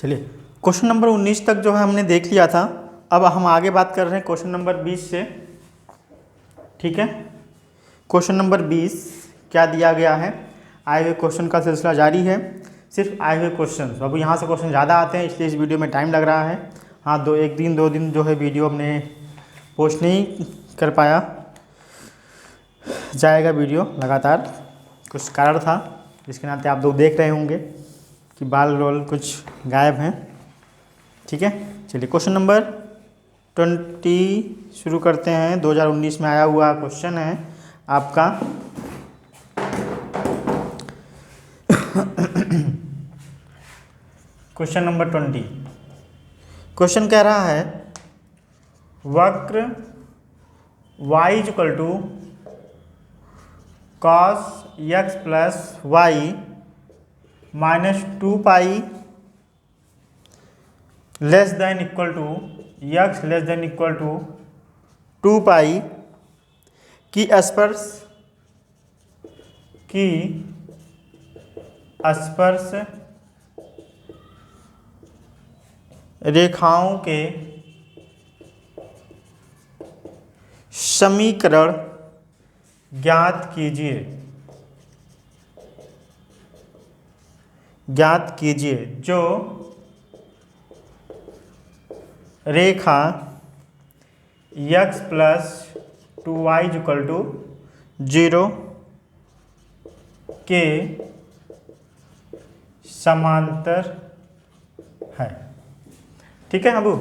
चलिए question number 19 तक जो है हमने देख लिया था। अब हम आगे बात कर रहे हैं क्वेश्चन नंबर 20 से। ठीक है, क्वेश्चन नंबर 20 क्या दिया गया है, आए हुए क्वेश्चन का सिलसिला जारी है। सिर्फ आए हुए क्वेश्चन, अब यहाँ से क्वेश्चन ज़्यादा आते हैं इसलिए इस वीडियो में टाइम लग रहा है। हाँ, दो दिन जो है वीडियो हमने पोस्ट नहीं कर पाया, जाएगा वीडियो लगातार। कुछ कारण था जिसके नाते आप लोग देख रहे होंगे कि बाल रोल कुछ गायब हैं। ठीक है, चलिए क्वेश्चन नंबर 20 शुरू करते हैं। 2019 में आया हुआ क्वेश्चन है आपका। क्वेश्चन नंबर 20, क्वेश्चन कह रहा है वक्र y equal to cos x plus y minus 2 pi less than equal to x less than equal to 2 pi की स्पर्श रेखाओं के समीकरण ज्ञात कीजिए जो रेखा x plus 2y equal to 0 के समांतर है। ठीक है अबू,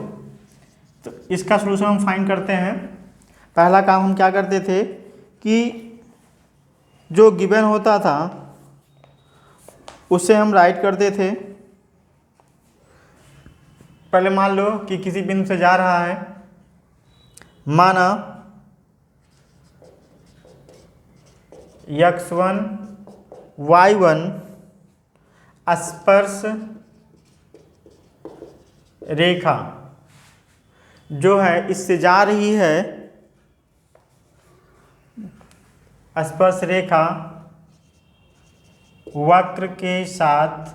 तो इसका सलूशन हम फाइंड करते हैं। पहला काम हम क्या करते थे कि जो गिवन होता था उसे हम राइट करते थे। पहले मान लो कि किसी बिंदु से जा रहा है, माना x1 y1 स्पर्श रेखा जो है इससे जा रही है, स्पर्श रेखा वक्र के साथ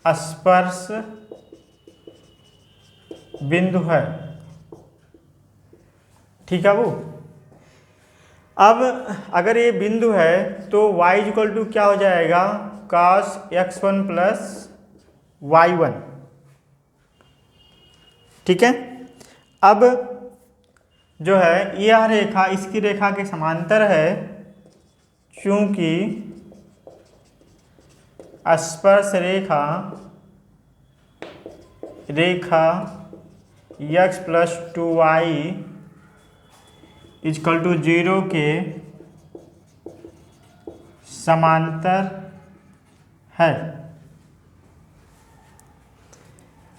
स्पर्श बिंदु है। ठीक है वो, अब अगर ये बिंदु है तो y इक्वल टू क्या हो जाएगा, cos x1 प्लस y1। ठीक है, अब जो है यह रेखा इसकी रेखा के समांतर है, क्योंकि स्पर्श रेखा x plus 2y equal to 0 के समांतर है।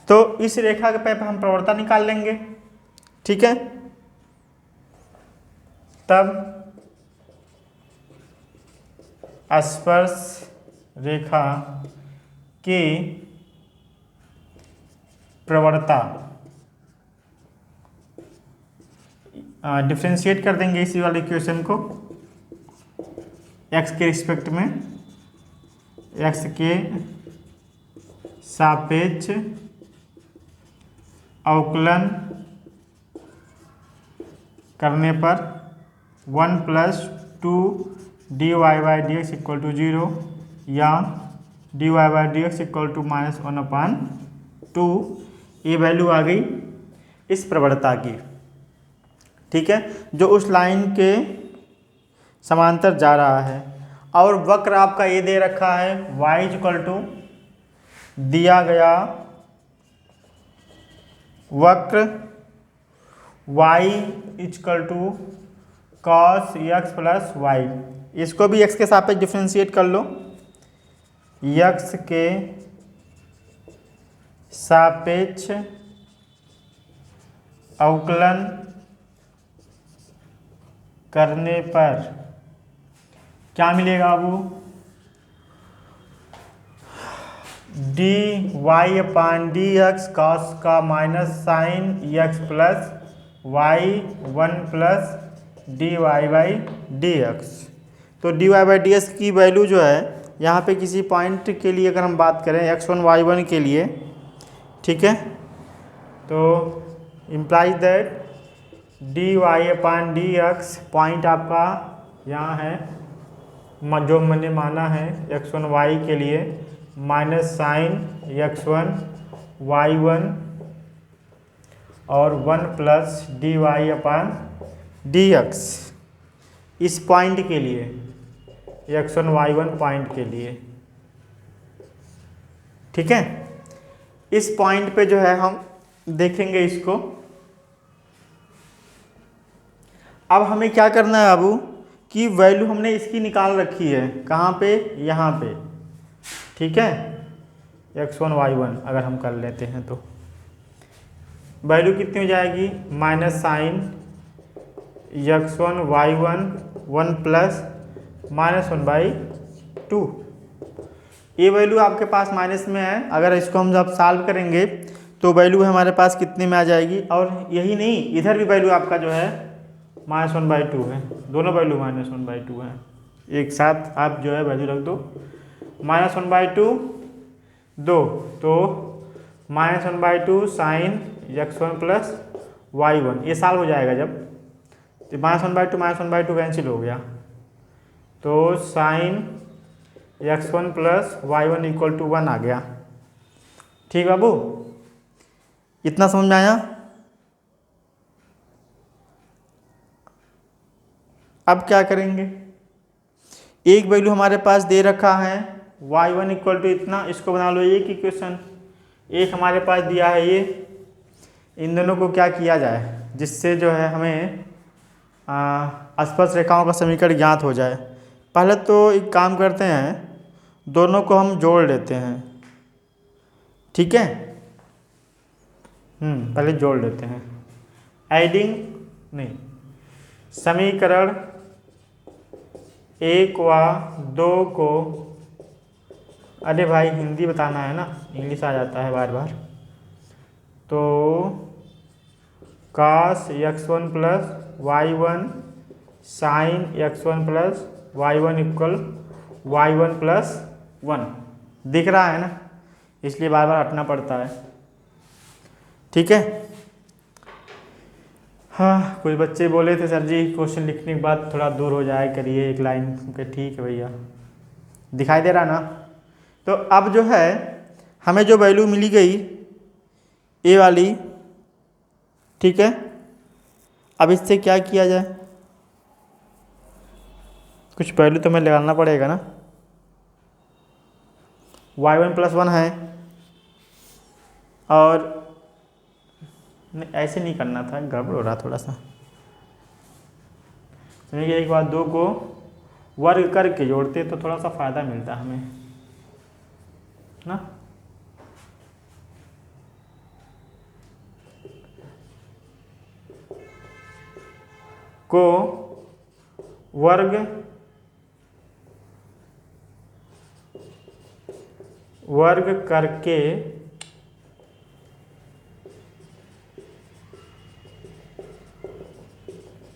तो इस रेखा के पे हम प्रवणता निकाल लेंगे। ठीक है, तब स्पर्श रेखा की प्रवणता डिफ्रेंशिएट कर देंगे इसी वाले इक्वेशन को x के रिस्पेक्ट में, x के सापेक्ष अवकलन करने पर 1 plus 2 dy by D x equal to 0 या dy by D x equal to -1/2। ये वैल्यू आ गई इस प्रवणता की। ठीक है, जो उस लाइन के समांतर जा रहा है। और वक्र आपका ये दे रखा है y इक्वल टू दिया गया वक्र y equal to cos x plus y. इसको भी x के सापेक्ष डिफ्रेंशिएट कर लो, x के सापेक्ष अवकलन करने पर क्या मिलेगा वो, D Y upon D X cos का minus sine X plus Y 1 plus D Y by D X. तो D Y by D X की वैल्यू जो है यहाँ पे किसी पॉइंट के लिए अगर हम बात करें x1 y1 के लिए, ठीक है, तो implies that d Y upon D x point आपका यहाँ है जो मैंने माना है x1 y के लिए माइनस साइन x1 y1 और 1 plus D Y upon D x इस पॉइंट के लिए x1 y1 पॉइंट के लिए, ठीक है। इस पॉइंट पे जो है हम देखेंगे इसको। अब हमें क्या करना है बाबू कि वैल्यू हमने इसकी निकाल रखी है कहाँ पे, यहाँ पे, ठीक है। x1 y1 अगर हम कर लेते हैं तो वैल्यू कितनी हो जाएगी, minus sign x1 y1 1 plus -1/2। ये वैल्यू आपके पास माइनस में है, अगर इसको हम जब सॉल्व करेंगे तो वैल्यू हमारे पास कितने में आ जाएगी। और यही नहीं, इधर भी वैल्यू आपका जो है -1/2 है, दोनों वैल्यू -1/2 है। एक साथ आप जो है वैल्यू रख दो, -1/2 2 तो -1/2 साइन x1 प्लस y1, ये सॉल्व हो जाएगा जब, तो -1/2 कैंसिल हो गया, तो sine x1 plus y1 equal to 1 आ गया। ठीक बाबू, इतना समझ में आया। अब क्या करेंगे, एक वैल्यू हमारे पास दे रखा है y1 इक्वल टू इतना, इसको बना लो एक इक्वेशन। एक हमारे पास दिया है ये, इन दोनों को क्या किया जाए जिससे जो है हमें स्पर्श रेखाओं का समीकरण ज्ञात हो जाए। पहले तो एक काम करते हैं, दोनों को हम जोड़ लेते हैं, ठीक है। पहले जोड़ लेते हैं, एडिंग नहीं, समीकरण 1 व 2 को, अरे भाई हिंदी बताना है ना, इंग्लिश आ जाता है बार बार। तो cos x1 plus y1 sine x1 plus y1 equal y1 plus 1 दिख रहा है ना, इसलिए बार बार हटना पड़ता है, ठीक है। हाँ, कुछ बच्चे बोले थे सर जी क्वेश्चन लिखने के बाद थोड़ा दूर हो जाए करिए एक लाइन के, ठीक है भैया, दिखाई दे रहा ना। तो अब जो है हमें जो वैल्यू मिली गई ए वाली, ठीक है, अब इससे क्या किया जाए, कुछ वैल्यू तो हमें लगाना पड़ेगा ना। y1 प्लस 1 है, और नहीं ऐसे नहीं करना था, गड़बड़ हो रहा थोड़ा सा। समझिए, एक बार 2 को वर्ग करके जोड़ते तो थोड़ा सा फायदा मिलता हमें ना। को वर्ग करके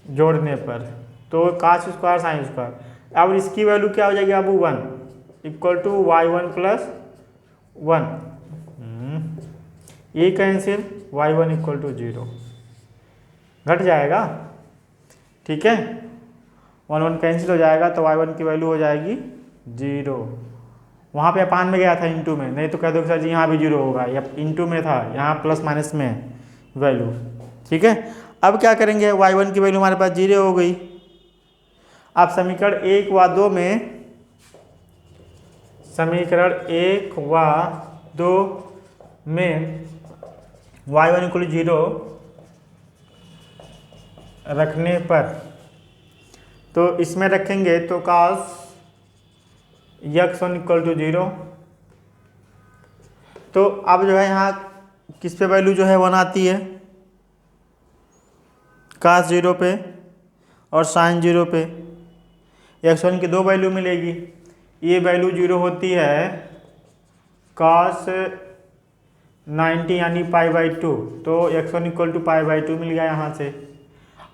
जोड़ने पर तो cos स्क्वायर साइन स्क्वायर, अब इसकी वैल्यू क्या हो जाएगी अब 1 इक्वल टू y1 प्लस 1, ये कैंसिल, y1 इक्वल टू 0 घट जाएगा, ठीक है। 1 1 कैंसिल हो जाएगा, तो y1 की वैल्यू हो जाएगी 0। वहाँ पे अपान में गया था इंटू में, नहीं तो कह दो सर जी यहाँ भी 0 होगा, या इंटू में था, यहाँ प्लस माइनस में वैल्यू, ठीक है। अब क्या करेंगे, y1 की वैल्यू हमारे पास 0 हो गई। अब समीकरण 1 व 2 में, समीकरण 1 व 2 में y1 इक्वल 0 रखने पर, तो इसमें रखेंगे तो cos x1 इक्वल टू 0, तो अब जो है यहाँ किस पे वैल्यू जो है 1 आती है, cos 0 पे और sin 0 पे। x1 की 2 वैल्यू मिलेगी, ये वैल्यू 0 होती है cos 90 यानी π/2, तो x1 इक्वल टू π/2 मिल गया यहाँ से।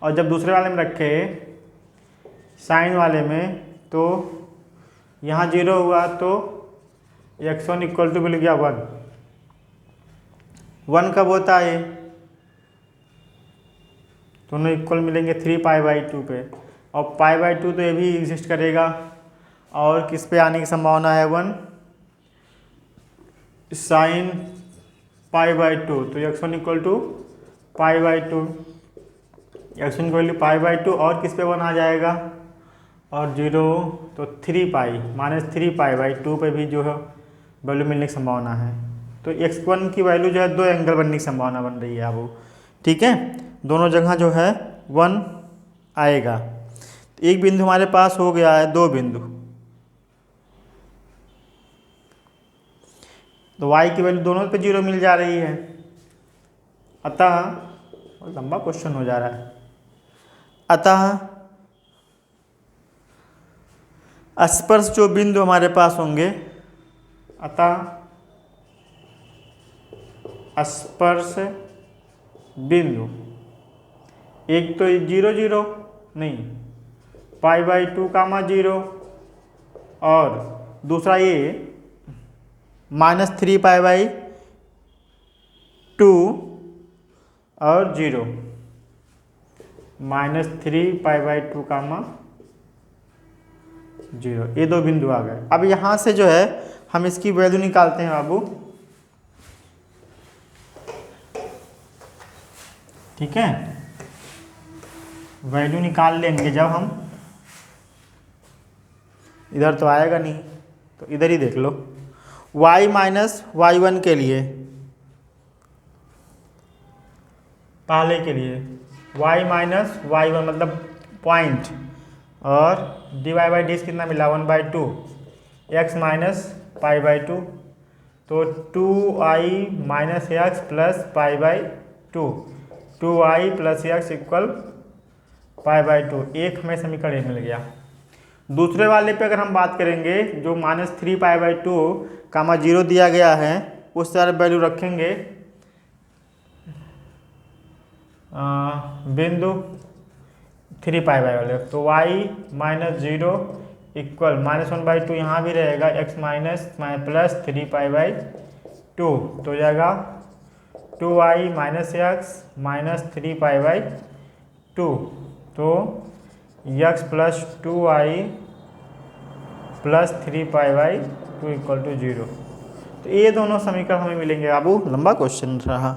और जब दूसरे वाले में रखे साइन वाले में, तो यहाँ 0 हुआ तो x1 इक्वल टू मिल गया 1। 1 कब होता है? दोनों इक्वल मिलेंगे 3π/2 पे, और π/2 तो ये भी एग्जिस्ट करेगा। और किस पे आने की संभावना है? 1 sin π/2, तो x1 equal to π/2, x1 equal to π/2, और किस पे 1 आ जाएगा? और 0 तो 3π-3π/2 पे भी जो है वैल्यू मिलने की संभावना है। तो x1 की वैल्यू जो है 2 एंगल बनने की संभावना बन रही है अब। ठीक है, दोनों जगह जो है 1 आएगा। एक बिंदु हमारे पास हो गया है, 2 बिंदु, तो y की वैल्यू दोनों पे 0 मिल जा रही है। अतः लंबा क्वेश्चन हो जा रहा है। अतः स्पर्श जो बिंदु हमारे पास होंगे, अतः स्पर्श बिंदु एक तो 0 0 नहीं, π/2 कामा 0, और दूसरा ये -3π/2 और 0, -3π/2 कामा 0, ये 2 बिंदु आ गए। अब यहाँ से जो है हम इसकी वैल्यू निकालते हैं बाबू। ठीक है, वैल्यू निकाल लेंगे जब हम, इधर तो आएगा नहीं तो इधर ही देख लो। y माइनस y1 के लिए, पहले के लिए y माइनस y1 मतलब पॉइंट, और dy/dx कितना मिला? 1/2, x माइनस π/2, तो 2i minus X plus π/2, 2i plus X equal π/2। एक हमें समीकरण मिल गया। दूसरे वाले पे अगर हम बात करेंगे, जो -3π/2 कामा 0 दिया गया है, उस तरह वैल्यू रखेंगे बिंदु 3π वाले, तो y माइनस 0 इक्वल -1/2, यहाँ भी रहेगा x माइनस प्लस 3π/2, तो हो जाएगा 2i माइनस एक्स माइनस 3π/2, तो x plus 2i plus 3π/2 equal to 0। तो ये दोनों समीकरण हमें मिलेंगे बाबू। लंबा क्वेश्चन रहा।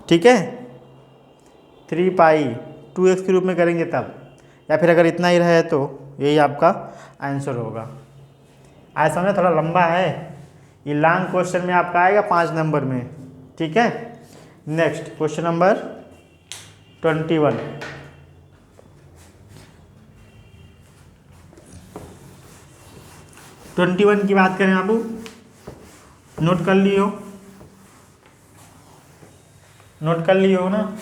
ठीक है, 3π 2x के रूप में करेंगे तब, या फिर अगर इतना ही रहे तो यही आपका आंसर होगा। आज समझे, थोड़ा लंबा है ये, लॉन्ग क्वेश्चन में आपका आएगा 5 नंबर में। ठीक है, नेक्स्ट क्वेश्चन नंबर 21। की बात करें बाबू, नोट कर लियो, नोट कर लियो ना।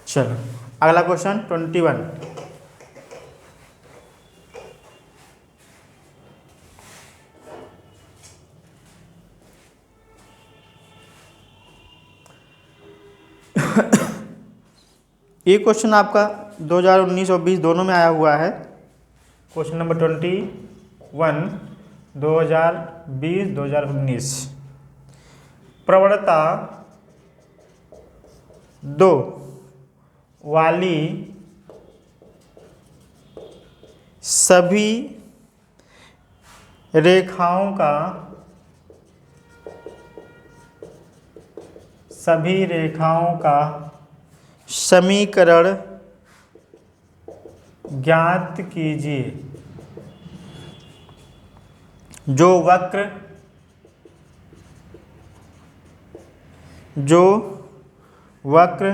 चलो अगला क्वेश्चन 21। ये क्वेश्चन आपका 2019 और 20 दोनों में आया हुआ है। Question number 21 2020-2019। प्रवणता 2 वाली सभी रेखाओं का समीकरण ज्ञात कीजिए जो वक्र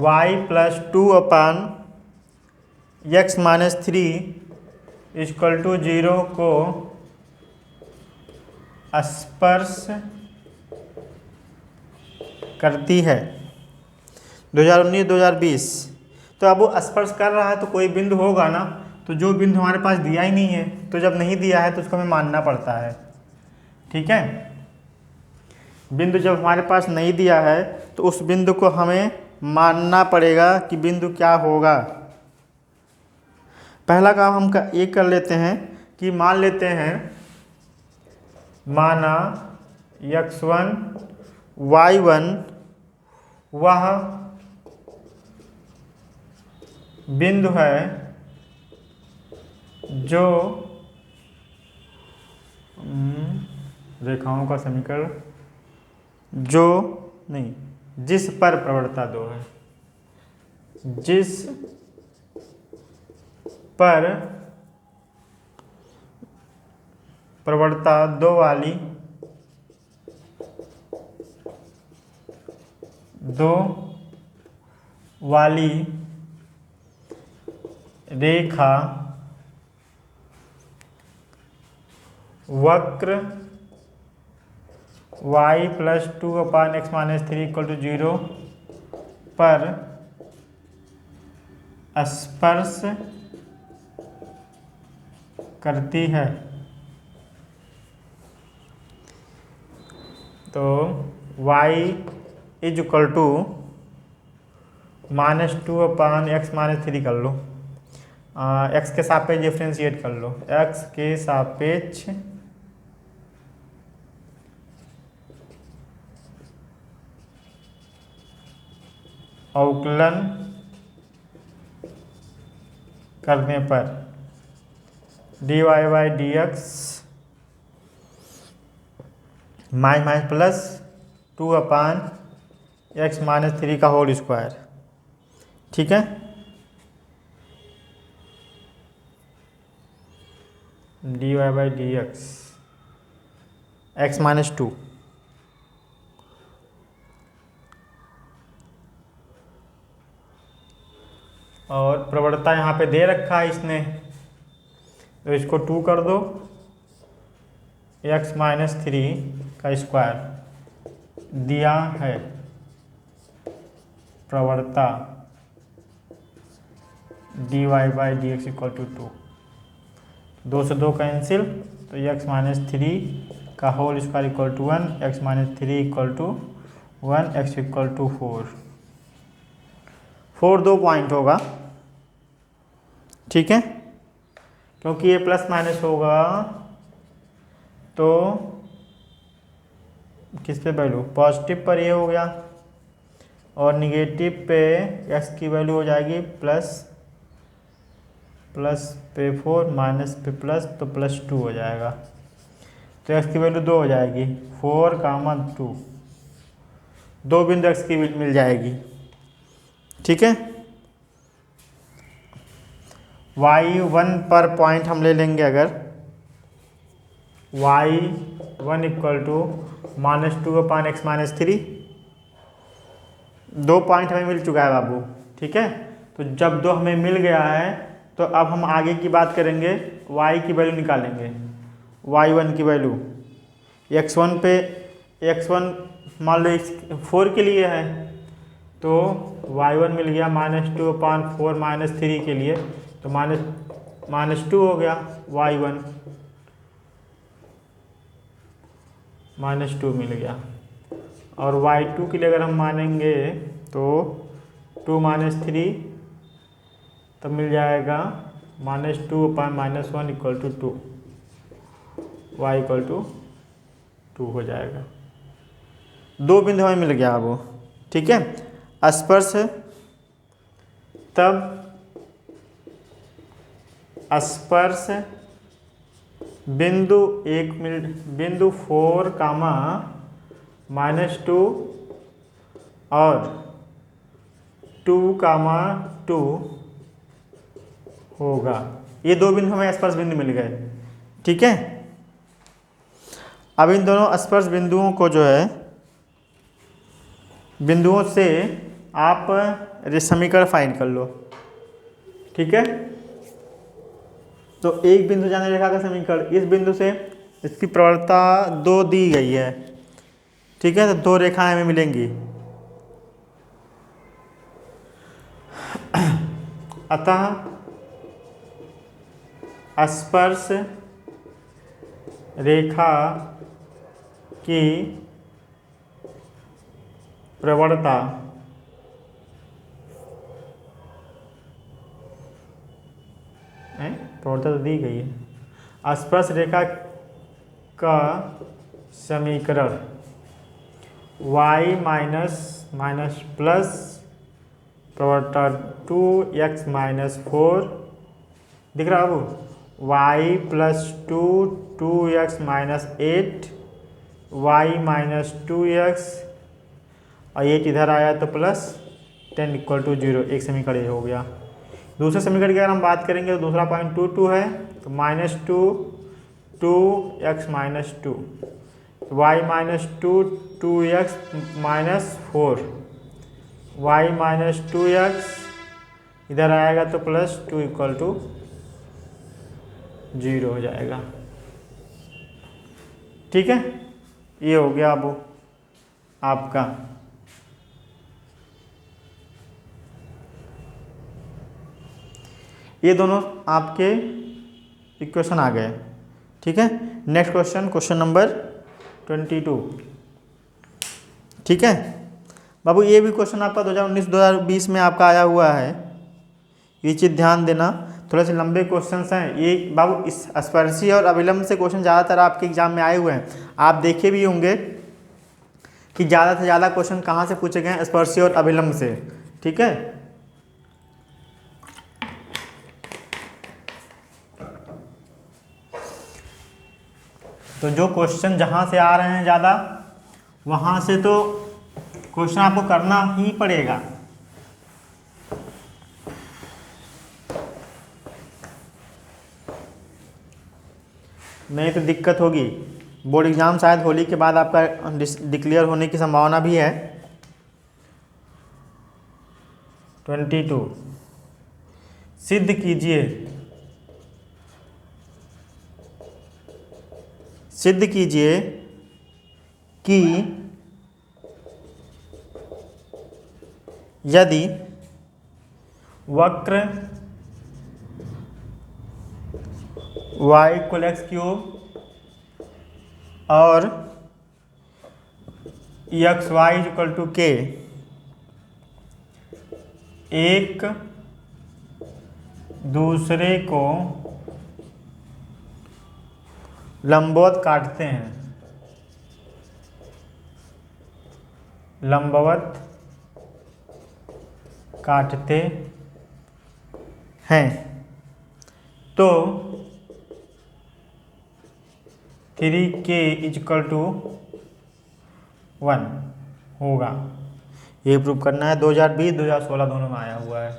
y plus 2/x minus 3 equal to 0 को स्पर्श करती है। 2019-2020। तो अब वो स्पर्श कर रहा है तो कोई बिंदु होगा ना, तो जो बिंदु हमारे पास दिया ही नहीं है, तो जब नहीं दिया है तो उसको हमें मानना पड़ता है। ठीक है, बिंदु जब हमारे पास नहीं दिया है तो उस बिंदु को हमें मानना पड़ेगा कि बिंदु क्या होगा। पहला काम हम ये कर लेते हैं कि मान लेते हैं, माना x1 y1 वह बिंदु है जो रेखाओं का समीकरण जिस पर प्रवणता 2 है, जिस पर प्रवणता 2 वाली रेखा वक्र y + 2/x - 3 = 0 पर स्पर्श करती है। तो y = -2/x - 3 कर लो, x के सापेक्ष डिफ्रेंशिएट कर लो, x के सापेक्ष अवकलन करने पर dy/dx -2/x - 3 का होल स्क्वायर। ठीक है, dy/dx x - 2 और प्रवणता यहाँ पे दे रखा है इसने, तो इसको 2 कर दो, x - 3 का स्क्वायर दिया है। प्रवणता dy/dx = 2, 2 से 2 कैंसिल, तो x - 3 का whole square = 1, x - 3 = 1, x = 4। 4 2 point होगा। ठीक है, क्योंकि ये प्लस माइनस होगा तो किस पे वैल्यू, पॉजिटिव पर ये हो गया और निगेटिव पे x की वैल्यू हो जाएगी प्लस पे 4, माइनस पे प्लस, तो +2 हो जाएगा। तो x की वैल्यू 2 हो जाएगी, 4, 2 बिंदु x की मिल जाएगी। ठीक है, y1 पर पॉइंट हम ले लेंगे, अगर y1 = -2/x - 3, 2 पॉइंट हमें मिल चुका है बाबू। ठीक है, तो जब 2 हमें मिल गया है तो अब हम आगे की बात करेंगे, y की वैल्यू निकालेंगे। y1 की वैल्यू x1 पे, x1 मान लो 4 के लिए है, तो y1 मिल गया -2/4 - 3 के लिए, तो -2 हो गया y1, -2 मिल गया। और y2 के लिए अगर हम मानेंगे तो 2 - 3, तब मिल जाएगा -2/-1 = 2, y = 2 हो जाएगा। 2 बिंदु हमें मिल गया वो। ठीक है, स्पर्श तब स्पर्श बिंदु 4, -2 और 2, 2 होगा। ये 2 बिंदु हमें स्पर्श बिंदु मिल गए। ठीक है, अब इन दोनों स्पर्श बिंदुओं को जो है, बिंदुओं से आप समीकरण फाइंड कर लो। ठीक है, तो एक बिंदु जाने रेखा का समीकरण, इस बिंदु से इसकी प्रवणता 2 दी गई है। ठीक है, तो 2 रेखाएं हमें मिलेंगी। अतः स्पर्श रेखा की प्रवणता प्रवणता तो दी गई है। स्पर्श रेखा का समीकरण y माइनस प्लस प्रवणता 2x माइनस 4 दिख रहा है वो, y plus 2x minus 8 y minus 2x और 8 इधर आया तो प्लस 10 इक्वल टू 0। एक समीकरण हो गया। दूसरे समीकरण की अगर हम बात करेंगे तो दूसरा पॉइंट 2 है तो minus 2x minus 2 y minus 2x minus 4 y minus 2x इधर आएगा तो प्लस 2 इक्वल टू 0 हो जाएगा। ठीक है, ये हो गया अब आपका ये दोनों आपके इक्वेशन आ गए। ठीक है, नेक्स्ट क्वेश्चन, क्वेश्चन नंबर 22। ठीक है बाबू, ये भी क्वेश्चन आपका 2019-2020 में आपका आया हुआ है, ये चीज़ ध्यान देना। थोड़े से लंबे क्वेश्चंस हैं ये बाबू। इस स्पर्शी और अभिलंब से क्वेश्चन ज़्यादातर आपके एग्जाम में आए हुए हैं। आप देखे भी होंगे कि ज़्यादा से ज़्यादा क्वेश्चन कहाँ से पूछे गए हैं, स्पर्शी और अभिलंब से। ठीक है, तो जो क्वेश्चन जहाँ से आ रहे हैं ज़्यादा, वहाँ से तो क्वेश्चन आपको करना ही पड़ेगा। नहीं तो दिक्कत होगी। बोर्ड एग्ज़ाम शायद होली के बाद आपका डिक्लेयर होने की संभावना भी है। 22 सिद्ध कीजिए कि यदि वक्र y इक्वल एक्स क्यूब और एक्स वाई इक्वल टू के एक दूसरे को लंबवत काटते हैं, लंबवत काटते हैं, तो 3k इक्वल टू 1 होगा। ये प्रूव करना है। 2020-2016 दोनों में आया हुआ है।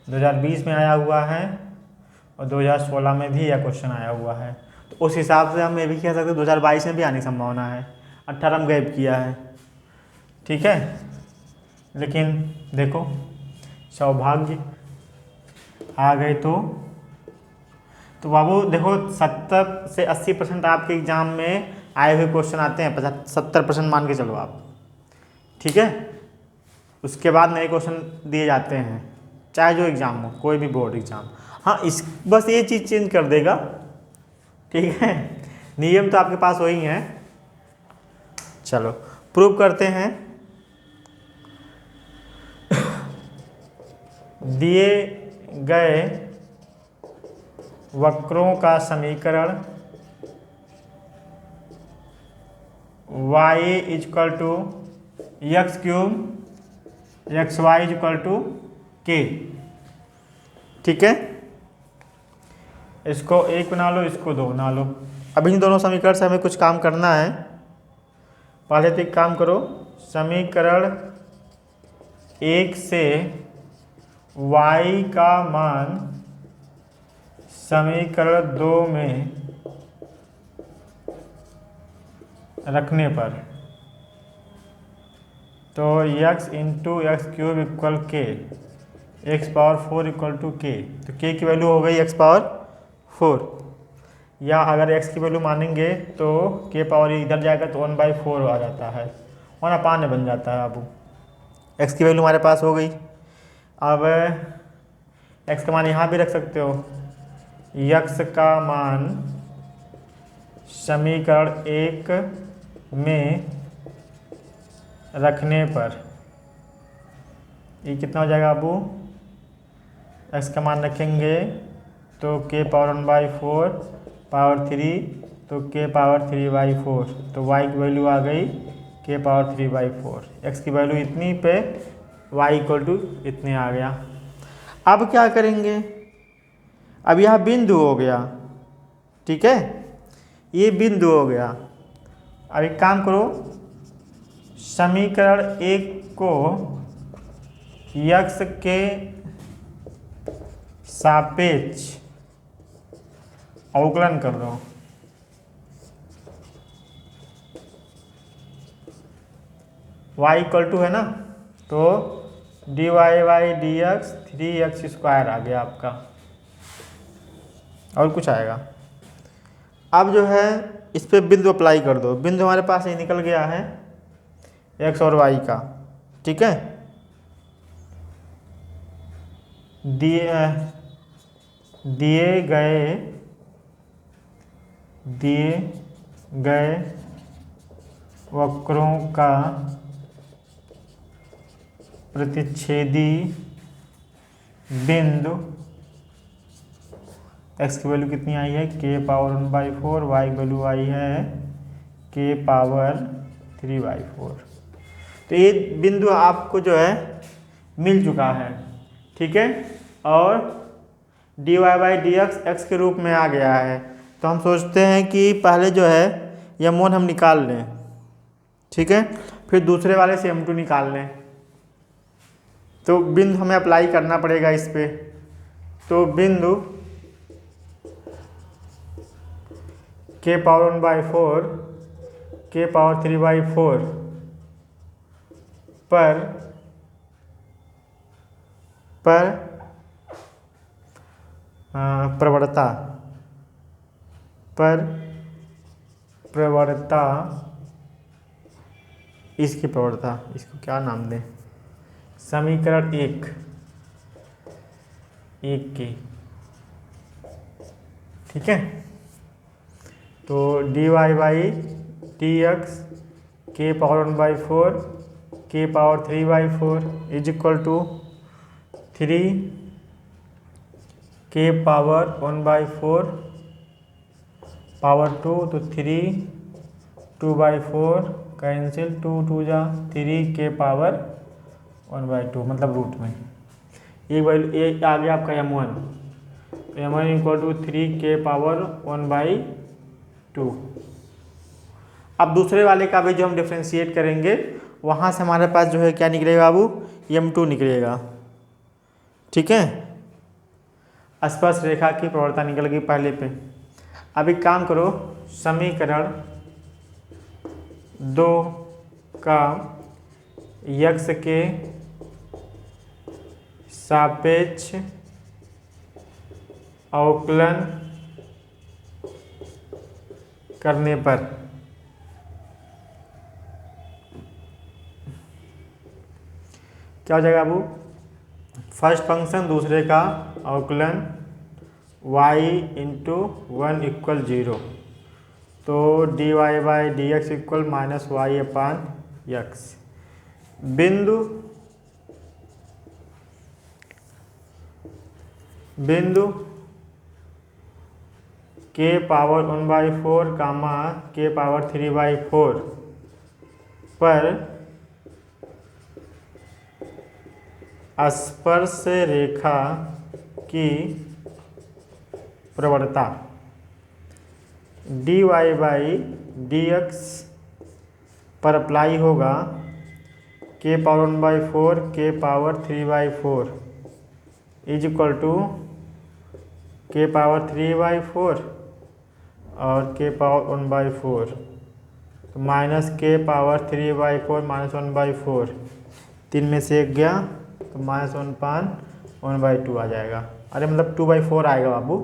2020 में आया हुआ है और 2016 में भी यह क्वेश्चन आया हुआ है। तो उस हिसाब से हम ये भी कह सकते हैं 2022 में भी आने की संभावना है। 18 में गैप किया है। ठीक है, लेकिन देखो सौभाग्य आ गए तो बाबू देखो 70 से 80% आपके एग्जाम में आए हुए क्वेश्चन आते हैं। 70% मान के चलो आप। ठीक है, उसके बाद नए क्वेश्चन दिए जाते हैं, चाहे जो एग्ज़ाम हो, कोई भी बोर्ड एग्ज़ाम। हाँ, इस बस ये चीज़ चेंज कर देगा। ठीक है, नियम तो आपके पास वही हैं। चलो प्रूव करते हैं। दिए गए वक्रों का समीकरण y equal to x cube x y equal to के। ठीक है, इसको एक बना लो, इसको दो बना लो। अब इन दोनों समीकरण से हमें कुछ काम करना है। पहले तो एक काम करो, समीकरण 1 से y का मान समीकरण 2 में रखने पर तो x into x cube equal के, एक्स पावर 4 इक्वल टू के। तो k की वैल्यू हो गई x पावर 4, या अगर x की वैल्यू मानेंगे तो k पावर इधर जाएगा तो 1/4 आ जाता है, 1/n बन जाता है। अब x की वैल्यू हमारे पास हो गई। अब x का मान यहाँ भी रख सकते हो। x का मान समीकरण 1 में रखने पर ये कितना हो जाएगा अबू? x का मान रखेंगे तो k पावर 1/4 पावर 3 तो k पावर 3/4 तो y की वैल्यू आ गई k पावर 3/4। x की वैल्यू इतनी पे y इक्वल टू इतने आ गया। अब क्या करेंगे, अब यह बिंदु हो गया, ठीक है, ये बिंदु हो गया। अब एक काम करो, समीकरण 1 को x के सापेक्ष अवकलन कर दो। y इक्वल टू है ना, तो dy by D x 3x² आ गया आपका, और कुछ आएगा। अब जो है इस पे बिंदु अप्लाई कर दो। बिंदु हमारे पास ये निकल गया है x और y का, ठीक है। दिए गए वक्रों का प्रतिच्छेदी बिंदु x की वैल्यू कितनी आई है k पावर 1/4, y की वैल्यू आई है k पावर 3/4। तो ये बिंदु आपको जो है मिल चुका है, ठीक है, और dy बाई डी एक्स के रूप में आ गया है। तो हम सोचते हैं कि पहले जो है m1 हम निकाल लें, ठीक है, फिर दूसरे वाले से m2 निकाल लें। तो बिंदु हमें अप्लाई करना पड़ेगा इस पे। तो बिंदु k पावर 1/4 k पावर 3/4 पर प्रवणता इसकी प्रवणता, इसको क्या नाम दें, समीकरण 1 की, ठीक है। तो dy by D x k power 1/4 k power 3/4 is equal to 3 k power 1/4 power 2 तो 3 2/4 कैंसिल, 2 2 जा 3 k पावर 1/2 मतलब रूट में एक वैल्यू ये आ गया आपका m1। तो m1 equal to 3 k power 1/2। अब दूसरे वाले का भी जो हम डिफ्रेंशिएट करेंगे वहाँ से हमारे पास जो है क्या निकलेगा बाबू, m2 निकलेगा, ठीक है। स्पर्श रेखा की प्रवणता निकल गई पहले पे। अब एक काम करो, समीकरण 2 का x के सापेक्ष अवकलन करने पर क्या हो जाएगा बाबू, फर्स्ट फंक्शन दूसरे का अवकलन y इंटू 1 इक्वल 0, तो dy by D x equal minus y upon x. बिंदु k power 1/4 comma k power 3/4 पर स्पर्श रेखा की प्रवणता dy बाई डी एक्स पर अप्लाई होगा k power 1/4 k power 3/4 is equal to k power 3/4 और k पावर 1/4, तो माइनस k पावर 3/4 माइनस 1/4, 3 में से 1 गया तो माइनस 1/2 आ जाएगा। अरे मतलब 2/4 आएगा बाबू।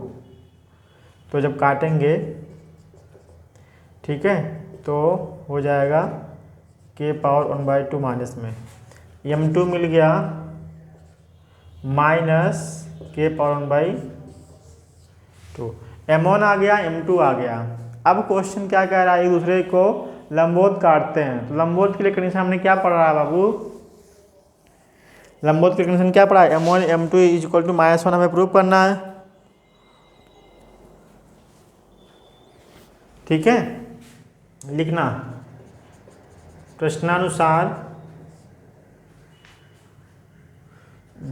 तो जब काटेंगे, ठीक है, तो हो जाएगा k पावर 1/2 माइनस में m2 मिल गया माइनस k पावर 1/2, m1 आ गया m2 आ गया। अब क्वेश्चन क्या कह रहा है, एक दूसरे को लंबवत काटते हैं। तो लंबवत के लिए कंडीशन हमने क्या पढ़ा है बाबू, लंबवत की कंडीशन क्या पढ़ा है, m1 m2 is equal to -1 हमें प्रूव करना है। ठीक है, लिखना प्रश्नानुसार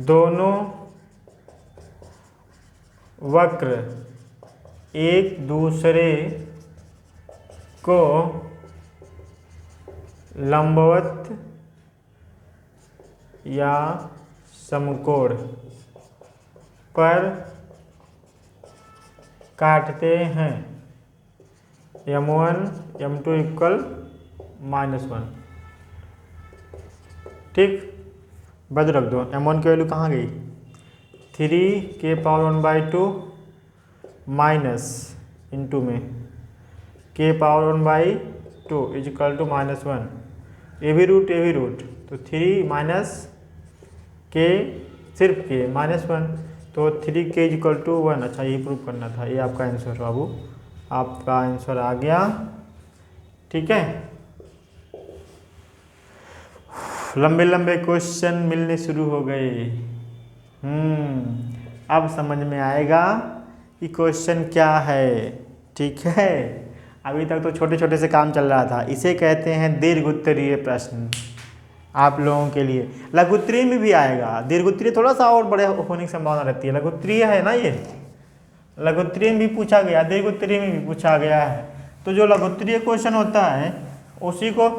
दोनों वक्र एक दूसरे को लंबवत या समकोण पर काटते हैं। m1 m2 equal -1। ठीक, बद रख दो। m1 की वैल्यू कहाँ गई? 3k⁻1/2 माइनस इंटू में k⁻1/2 इज इक्वल टू -1। ए भी रूट, तो 3 माइनस के, सिर्फ के -1, तो 3k इज इक्वल टू 1। अच्छा, ये प्रूव करना था। ये आपका आंसर बाबू, आपका आंसर आ गया। ठीक है, लंबे लंबे क्वेश्चन मिलने शुरू हो गए। अब समझ में आएगा कि क्वेश्चन क्या है। ठीक है, अभी तक तो छोटे छोटे से काम चल रहा था। इसे कहते हैं दीर्घोत्तरीय प्रश्न। आप लोगों के लिए लघुत्तरीय में भी आएगा। दीर्घोत्तरीय थोड़ा सा और बड़े होने की संभावना रहती है। लघुत्तरीय है ना, ये लघुत्तरीय में भी पूछा गया, दीर्घोत्तरीय में भी पूछा गया है। तो जो लघुत्तरीय क्वेश्चन होता है उसी को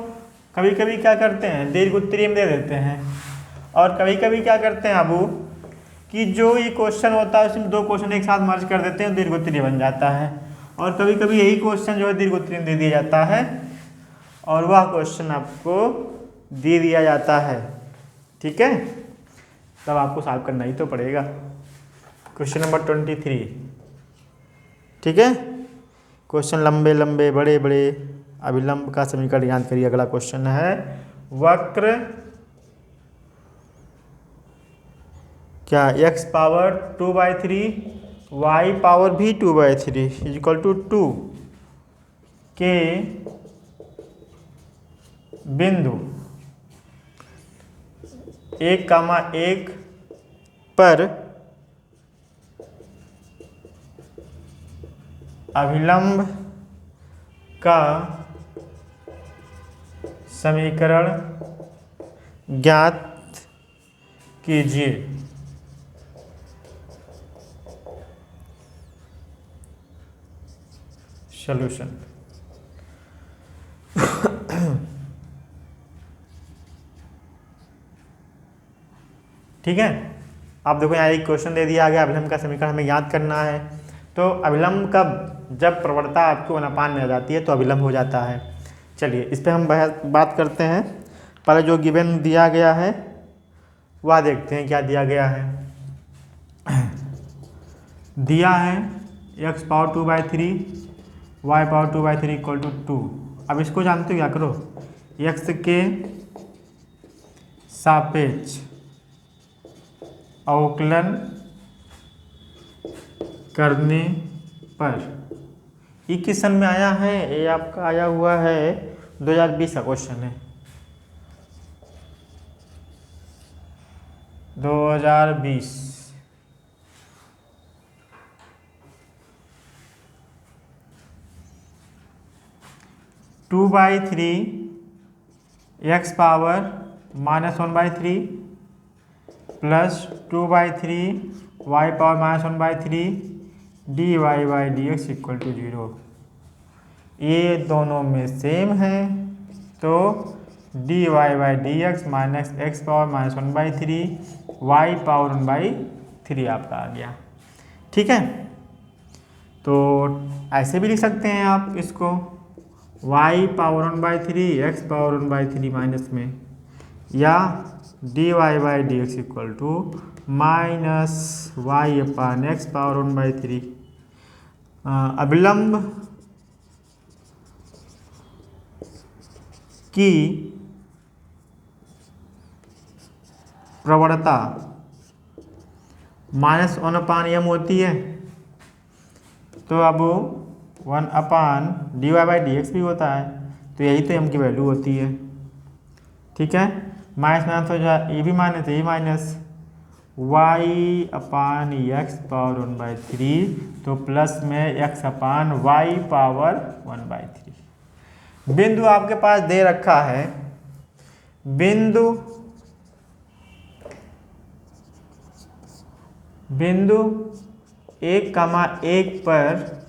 कभी कभी क्या करते हैं, दीर्घोत्तरीय में दे देते हैं। और कभी कभी क्या करते हैं अबू, कि जो ये क्वेश्चन होता है उसमें दो क्वेश्चन एक साथ मर्ज कर देते हैं, दीर्घोत्तरीय बन जाता है। और कभी कभी यही क्वेश्चन जो है दीर्घोत्तरीय में दे दिया जाता है और वह क्वेश्चन आपको दे दिया जाता है। ठीक है, तब आपको सॉल्व करना ही तो पड़ेगा। Question number 23। ठीक है, क्वेश्चन लंबे लंबे बड़े बड़े अभिलंब का समीकरण याद करिए। अगला क्वेश्चन है वक्र क्या x पावर 2/3 y पावर भी 2/3 इज इक्वल टू 2 के बिंदु 1,1 पर अभिलंब का समीकरण ज्ञात कीजिए। सॉल्यूशन। ठीक है, आप देखो यहाँ एक क्वेश्चन दे दिया गया, अभिलंब का समीकरण हमें याद करना है। तो अभिलंब का जब प्रवणता आपको 1/n में आ जाती है तो अभिलंब हो जाता है। चलिए इस पे हम बात करते हैं। पहले जो गिवन दिया गया है वह देखते हैं क्या दिया गया है। दिया है x power 2/3 y power 2/3 equal to 2। अब इसको जानते हो क्या करो, x के सापेक्ष अवकलन करने पर, ये क्वेश्चन में आया है, ये आपका आया हुआ है 2020 का क्वेश्चन है। 2020 2/3 x power -1/3 plus 2/3 y power -1/3 dy/dx equal to 0। ये दोनों में सेम है तो dy/dx minus x power -1/3 y power 1/3 आपका आ गया। ठीक है, तो ऐसे भी लिख सकते हैं आप इसको, y power 1/3 x power 1/3 minus में, या dy/dx equal to minus y upon x power 1/3। अभिलंब की प्रवणता -1/m होती है, तो अब 1/dy/dx भी होता है, तो यही तो m की वैल्यू होती है। ठीक है, माइनस हो जाए, ये भी माइनस, ये minus, y upon x power 1/3, तो प्लस में एक्स अपान वाई पावर 1/3। बिंदु आपके पास दे रखा है, बिंदु 1,1 पर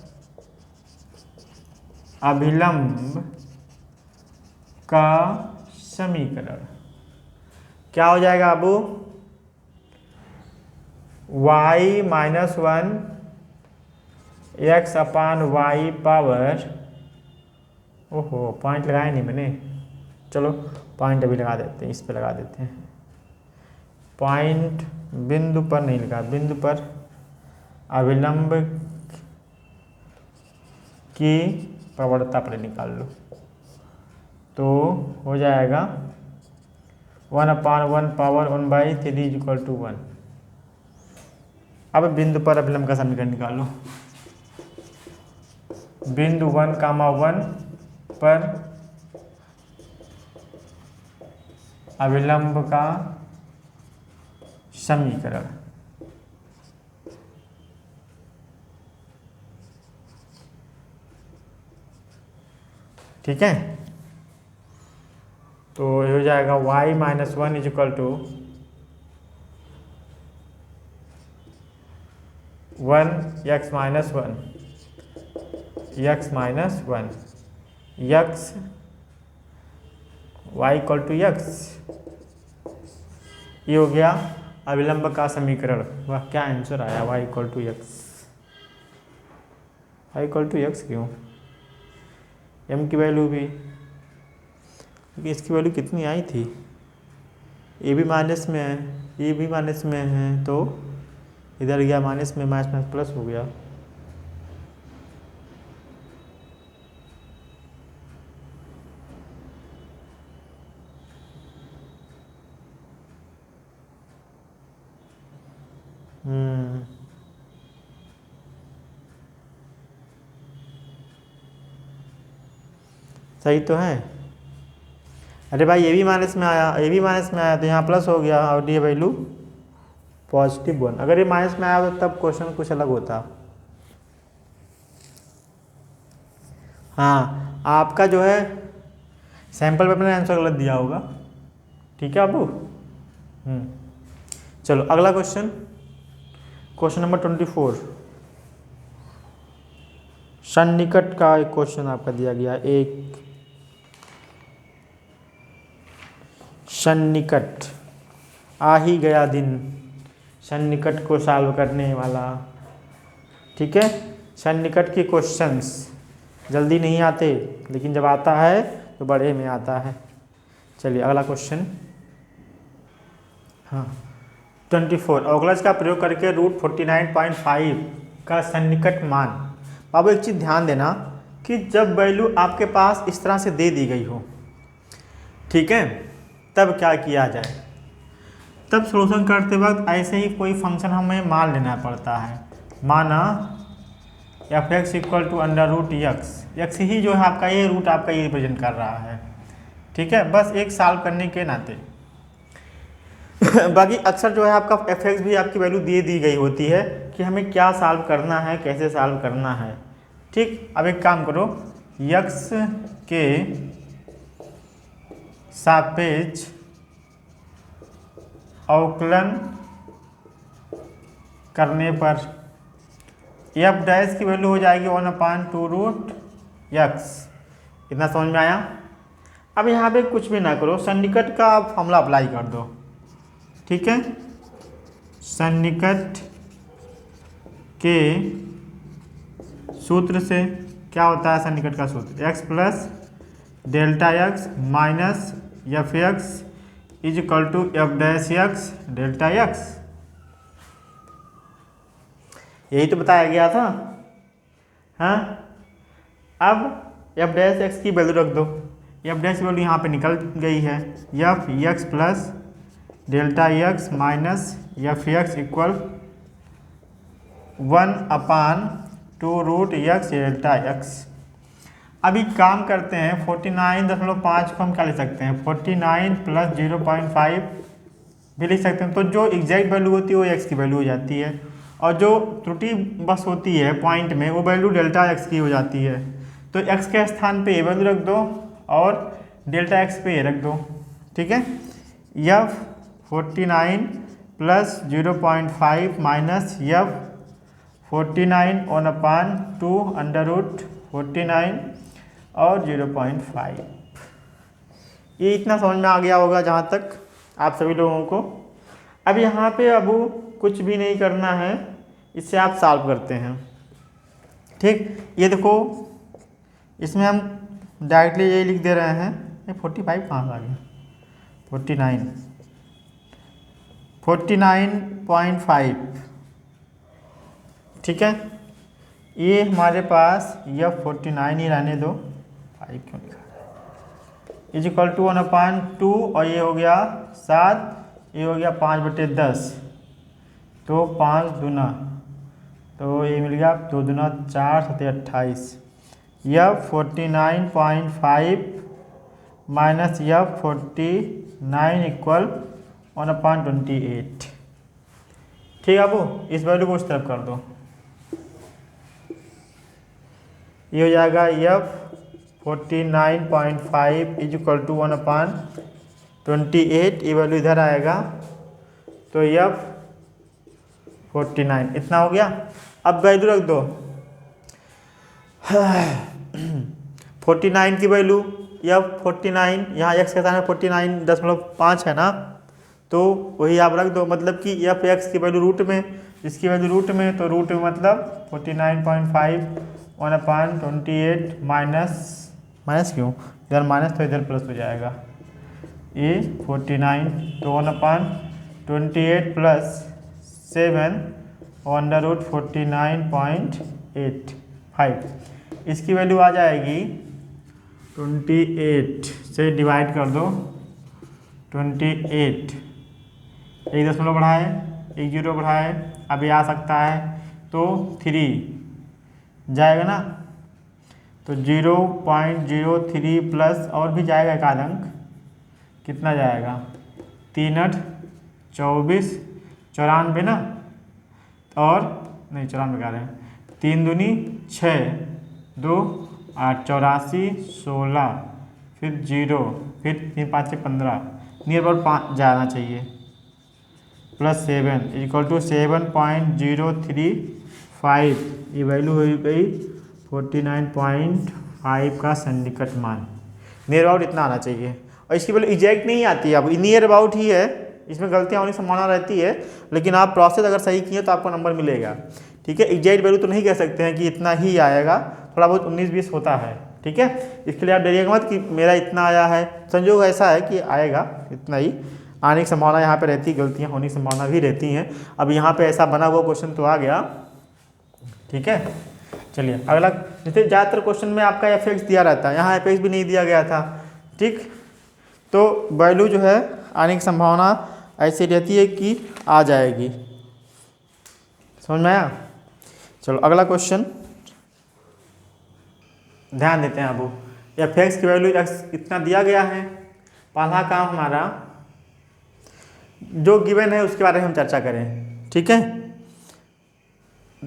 अभिलंब का समीकरण क्या हो जाएगा Abu? y minus 1 x upon y power, ओहो पॉइंट लगाया नहीं मैंने, चलो पॉइंट अभी लगा देते हैं, इस पे लगा देते हैं। पॉइंट बिंदु पर नहीं लगा, बिंदु पर अभिलंब की प्रवणता पर निकाल लो, तो हो जाएगा 1/1 पावर 1/3 = 1। अब बिंदु पर अभिलंब का समीकरण निकालो। बिंदु 1,1 पर अभिलंब का समीकरण, ठीक है। तो ये हो जाएगा y minus 1 = 1 x minus 1 x minus 1 x y = x। ये हो गया अभिलंब का समीकरण। वह क्या आंसर आया? y = x। y = x क्यों? m की वैल्यू भी, क्योंकि इसकी वैल्यू कितनी आई थी, ए भी माइनस में है, ये भी माइनस में है, तो इधर गया माइनस में, माइनस प्लस हो गया। सही तो है। अरे भाई ये भी माइनस में आया, ये भी माइनस में आया, तो यहाँ प्लस हो गया और ये वैल्यू +1। अगर ये माइनस में आया तो तब क्वेश्चन कुछ अलग होता। हाँ आपका जो है सैंपल पेपर में आंसर गलत दिया होगा, ठीक है अबू। चलो अगला क्वेश्चन, क्वेश्चन नंबर 24। सन्निकट का एक क्वेश्चन आपका दिया गया। एक सन्निकट, आ ही गया दिन सन्निकट को सॉल्व करने वाला, ठीक है। सन्निकट के क्वेश्चंस जल्दी नहीं आते, लेकिन जब आता है तो बड़े में आता है। चलिए अगला क्वेश्चन। हाँ 24, अवकलज का प्रयोग करके √49.5 का सन्निकट मान। बाबू एक चीज़ ध्यान देना कि जब वैल्यू आपके पास इस तरह से दे दी गई हो, ठीक है, तब क्या किया जाए? तब सोल्यूशन करते वक्त ऐसे ही कोई फंक्शन हमें मान लेना पड़ता है। माना f(x) = √x, x ही जो है आपका ये रूट आपका ये रिप्रेजेंट कर रहा है, ठीक है, बस एक सॉल्व करने के नाते। बाकी अक्सर जो है आपका f(x) भी आपकी वैल्यू दे दी गई होती है कि हमें क्या सॉल्व करना है, कैसे सॉल्व करना है, ठीक। अब एक काम करो, x के सापेक्ष अवकलन करने पर f' की वैल्यू हो जाएगी 1/2√x। इतना समझ में आया? अब यहाँ पे कुछ भी ना करो, सन्निकट का फॉर्मूला अप्लाई कर दो, ठीक है। सन्निकट के सूत्र से क्या होता है? सन्निकट का सूत्र x + Δx minus f(x) = f'(x) Δx। यही तो बताया गया था। हाँ अब f'(x) की वैल्यू रख दो, f' की वैल्यू यहाँ पे निकल गई है, f(x + Δx minus f(x) = 1/2√x Δx। अभी काम करते हैं 49.5 को हम क्या ले सकते हैं? 49 + 0.5 भी लिख सकते हैं। तो जो एग्जैक्ट वैल्यू होती है वो एक्स की वैल्यू हो जाती है, और जो त्रुटि बस होती है पॉइंट में वो वैल्यू डेल्टा एक्स की हो जाती है। तो एक्स के स्थान पे ये वैल्यू रख दो और डेल्टा एक्स पे ये रख दो, ठीक है। यफ 49 प्लस 0.5 माइनस यफ 49 ऑन अपान 2 अंडर रूट 49 और 0.5। ये इतना समझ में आ गया होगा जहाँ तक आप सभी लोगों को। अब यहाँ पे अब कुछ भी नहीं करना है, इससे आप सॉल्व करते हैं, ठीक। ये देखो इसमें हम डायरेक्टली यही लिख दे रहे हैं। ये 45 कहाँ से आ गया, 49.5, ठीक है। ये हमारे पास यह 49 ही रहने दो, 5 क्यों लिखा इज इक्वल टू 1/2, और ये हो गया 7, ये हो गया 5/10, तो 5 दूना, तो ये मिल गया 2 दूना 4, 7 28। यह 49.5 माइनस यह 49 इक्वल 1/28, ठीक है। अब इस वैल्यू को उस तरफ कर दो, ये हो जाएगा यह 49.5 इज इक्वल टू 1/28, ये वैल्यू इधर आएगा, तो यह 49 इतना हो गया। अब वैल्यू रख दो 49 की वैल्यू, यह 49 यहाँ एक्स के स्थान में 49.5 है ना, तो वही आप रख दो, मतलब कि एफ एक्स की वैल्यू रूट में, इसकी वैल्यू रूट में, तो रूट में मतलब 49.5 1/28 माइनस क्यों, इधर माइनस तो इधर प्लस हो जाएगा, ये 49, तो 1/28 प्लस 7 अंडर रूट 49.85, इसकी वैल्यू आ जाएगी 28 से डिवाइड कर दो, 28, एक दशमलव बढ़ाए, एक जीरो बढ़ाए, अभी आ सकता है तो 3 जाएगा ना, तो 0.03 प्लस और भी जाएगा एक आध अंक, कितना जाएगा 3 8 24 94 ना, और नहीं 94 कह रहे हैं, 3 दूनी 6 2 8 84 16, फिर 0, फिर 3 5 6 15, नियर अबाउट 5 जाना चाहिए, प्लस 7 इक्वल टू 7.035, ये वैल्यू हो गई 49.5 का सन्निकट मान, नियर अबाउट इतना आना चाहिए। और इसकी वैल्यू एग्जैक्ट नहीं आती है, अब नियर अबाउट ही है, इसमें गलतियाँ होने की संभावना रहती है, लेकिन आप प्रोसेस अगर सही किए तो आपको नंबर मिलेगा, ठीक है। एग्जैक्ट वैल्यू तो नहीं कह सकते हैं कि इतना ही आएगा, थोड़ा बहुत 19-20 होता है, ठीक है। इसके लिए आप डरिएगा मत कि मेरा इतना आया है, संजोग ऐसा है कि आएगा इतना ही, आने की संभावना यहाँ पे रहती है, गलतियाँ होने की संभावना भी रहती हैं। अब यहाँ पे ऐसा बना हुआ क्वेश्चन तो आ गया, ठीक है। चलिए अगला, जैसे ज़्यादातर क्वेश्चन में आपका एफ एक्स दिया रहता है, यहाँ एफ एक्स भी नहीं दिया गया था, ठीक। तो वैल्यू जो है आने की संभावना ऐसी रहती है कि आ जाएगी, समझ में आया। चलो अगला क्वेश्चन ध्यान देते हैं। अब एफ एक्स की वैल्यू एक्स इतना दिया गया है, पहला काम हमारा जो गिवन है उसके बारे में हम चर्चा करें, ठीक है।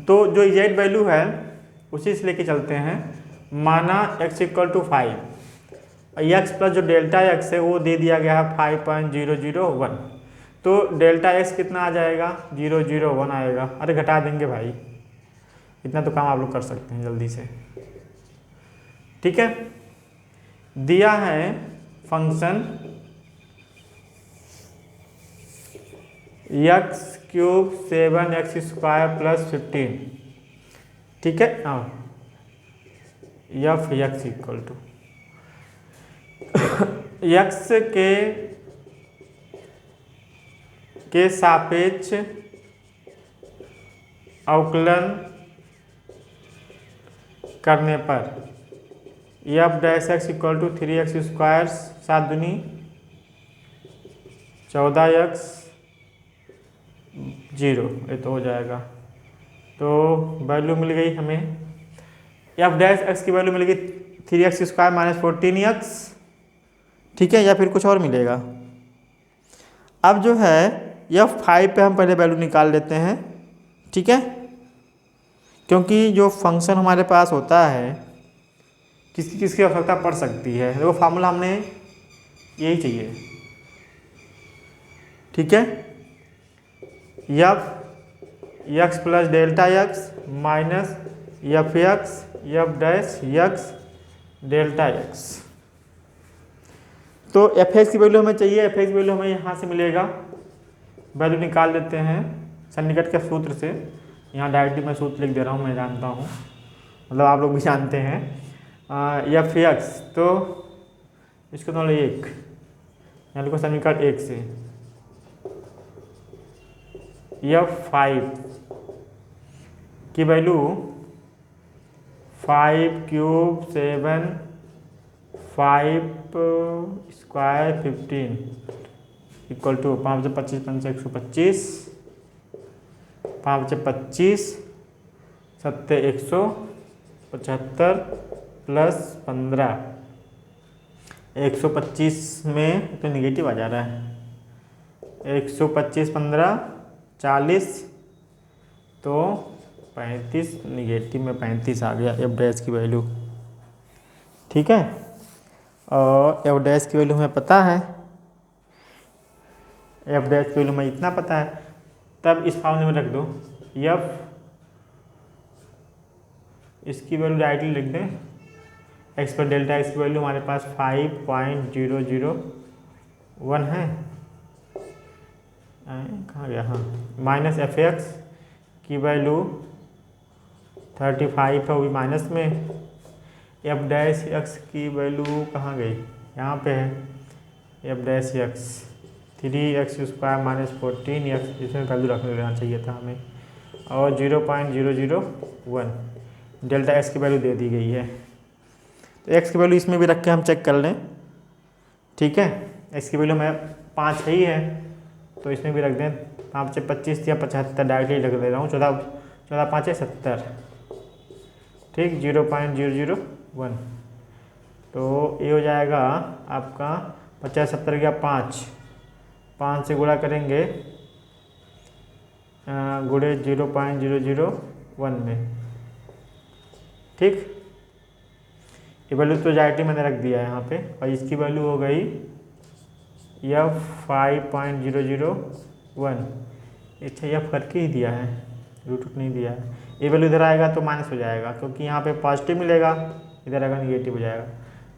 तो जो एग्जैक्ट वैल्यू है उसी से लेके चलते हैं। माना x equal to 5, x plus जो डेल्टा एक्स है वो दे दिया गया है 5.001, तो डेल्टा एक्स कितना आ जाएगा 001 आएगा। अरे घटा देंगे भाई, इतना तो काम आप लोग कर सकते हैं जल्दी से, ठीक है। दिया है function x cube 7x² plus 15, ठीक है। हाँ f x equal to x के सापेक्ष अवकलन करने पर f dash x equal to 3x², 7 दूनी 14x 0, ये तो हो जाएगा। तो वैल्यू मिल गई हमें, एफ डैश एक्स की वैल्यू मिल गई 3x² माइनस 14x, ठीक है, या फिर कुछ और मिलेगा। अब जो है F5 पे हम पहले वैल्यू निकाल लेते हैं, ठीक है, क्योंकि जो फंक्शन हमारे पास होता है किसकी किसकी आवश्यकता पड़ सकती है। देखो फार्मूला हमने यही चाहिए, ठीक है, x plus delta x minus F dash x delta x. तो एफ एक्स की वैल्यू हमें चाहिए, एफ एक्स की वैल्यू हमें यहाँ से मिलेगा, वैल्यू निकाल लेते हैं सन्निकट के सूत्र से। यहाँ डायरेक्टली मैं सूत्र लिख दे रहा हूँ, मैं जानता हूँ, मतलब आप लोग भी जानते हैं। एफ एक्स तो इसको तो 1, यहाँ लिखो समीकरण 1 से। F5 की value 5 cube 7 5 square 15 equal to 5 से 25 5 से 125 5 से 25 7 175 प्लस 15। 125 में तो निगेटिव आ जा रहा है, 125 15 40 तो 35, निगेटिव में 35 आ गया एफ डैश की वैल्यू, ठीक है। और एफ डैश की वैल्यू हमें पता है, एफ डैश की वैल्यू हमें इतना पता है, तब इस फॉर्मूले में रख दो एफ, इसकी वैल्यू डायरेक्टली लिख दें, एक्स पर डेल्टा एक्स की वैल्यू हमारे पास 5.001 है, कहाँ गया, हाँ, माइनस एफ एक्स की वैल्यू 35 है, वो भी माइनस में। एफ डैश एक्स की वैल्यू कहाँ गई, यहाँ पे है, F dash x 3x square minus 14x, इसमें वैल्यू रख लेना चाहिए था हमें, और 0.001 डेल्टा एक्स की वैल्यू दे दी गई है। तो एक्स की वैल्यू इसमें भी रख के हम चेक कर लें, ठीक है। एक्स की वैल्यू हमें 5 ही है, तो इसमें भी रख दें 5 से 25 या 75, डायरेक्टली रख दे रहा हूँ, 14 5 70, ठीक, 0.001। तो ये हो जाएगा आपका 50 70 गया 5 से गुणा करेंगे गुणे 0.001 में, ठीक। ये वैल्यू तो डायरेक्टली मैंने रख दिया है यहाँ पे, और इसकी वैल्यू हो गई यह 5.001। अच्छा, यह फर्क ही दिया है, रूट नहीं दिया है। ये वैल्यू इधर आएगा तो माइनस हो जाएगा, क्योंकि यहाँ पे पॉजिटिव मिलेगा, इधर आएगा निगेटिव हो जाएगा।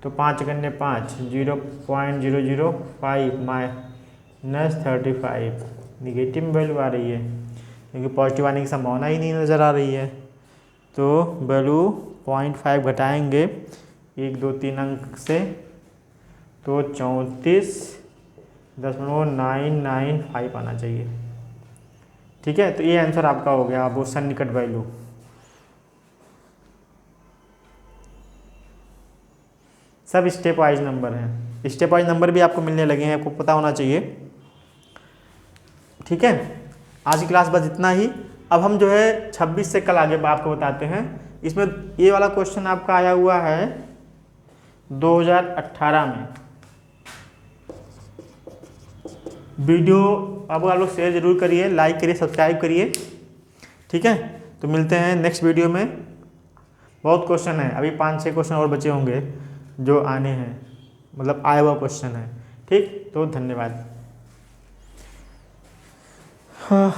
तो 5 करने 5 0.005 माइनस 35, निगेटिव में वैल्यू आ रही है, क्योंकि पॉजिटिव आने की संभावना ही नहीं नज़र आ रही है। तो वैल्यू 0.5 घटाएंगे 1 2 3 अंक से, तो 34.995 आना चाहिए, ठीक है। तो ये आंसर आपका हो गया, वो सन्निकट वैल्यू। सब स्टेप वाइज नंबर हैं, स्टेप वाइज नंबर भी आपको मिलने लगे हैं, आपको पता होना चाहिए, ठीक है। आज की क्लास बस इतना ही। अब हम जो है 26 से कल आगे आपको बताते हैं। इसमें ये वाला क्वेश्चन आपका आया हुआ है 2018 में। वीडियो अब आप लोग शेयर जरूर करिए, लाइक करिए, सब्सक्राइब करिए, ठीक है। तो मिलते हैं नेक्स्ट वीडियो में। बहुत क्वेश्चन है, अभी 5-6 क्वेश्चन और बचे होंगे जो आने हैं, मतलब आया हुआ क्वेश्चन है, ठीक। तो धन्यवाद। हाँ।